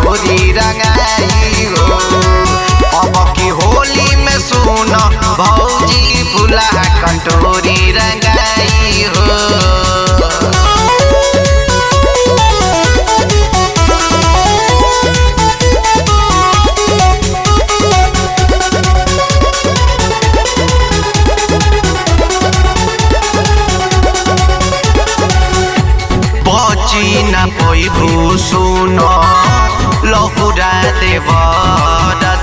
कटोरी रंगाई हो। अब की होली में सुन भौजी फुला कटोरी रंगाई हो। न पैबू सुन लहुरा देव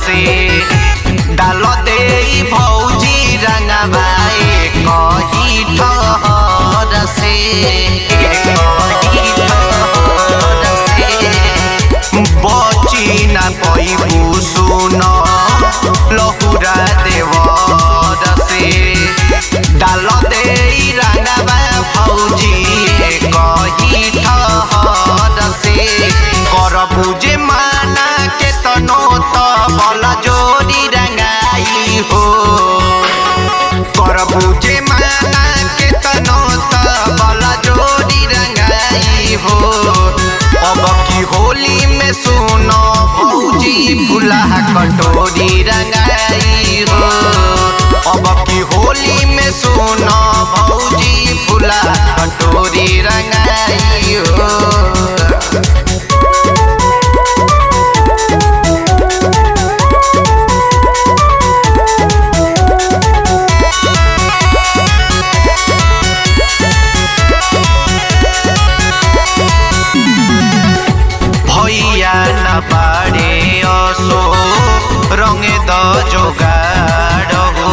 से डाल दे भौजी रंगबाए कही ठहर से बची न पैबू सुन लहुरा देव से डाल दे रंगबा भौजी कही ठहर से करबू जे माना के तनो त बल जोड़ी रंगाई हो। करबू जे माना के तनो त बल जोड़ी रंगाई हो। अब की होली में सुनो भौजी फुला कटोरी रंगाई हो। अब की होली में सुनो भौजी फुला कटोरी रंगाई हो। भैया न बाड़े असो रंगे द जोगाड़ हो।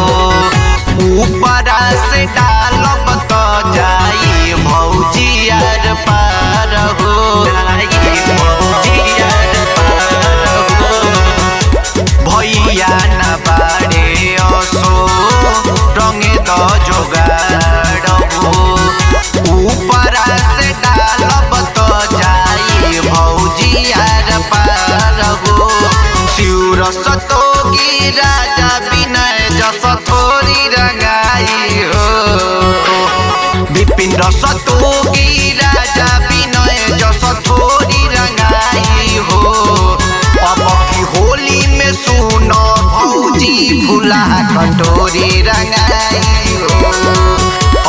ऊपरा से डालब तो जाई भौजी आर पार हो। भैया न बाड़े असो रंगे द जोगाड़ हो। ऊपरा से डालब तो जाई भौजी आर पार हो। शिव सतोगी राजा विनय जस थोड़ी रंगाई हो। विपिन सतोगी राजा विनय जस थोड़ी रंगाई हो। अब की होली में सुनो भौजी फुला कटोरी रंगाई हो।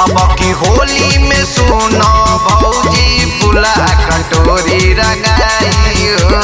अब की होली में सुनो भौजी फुला कटोरी रंगाई हो।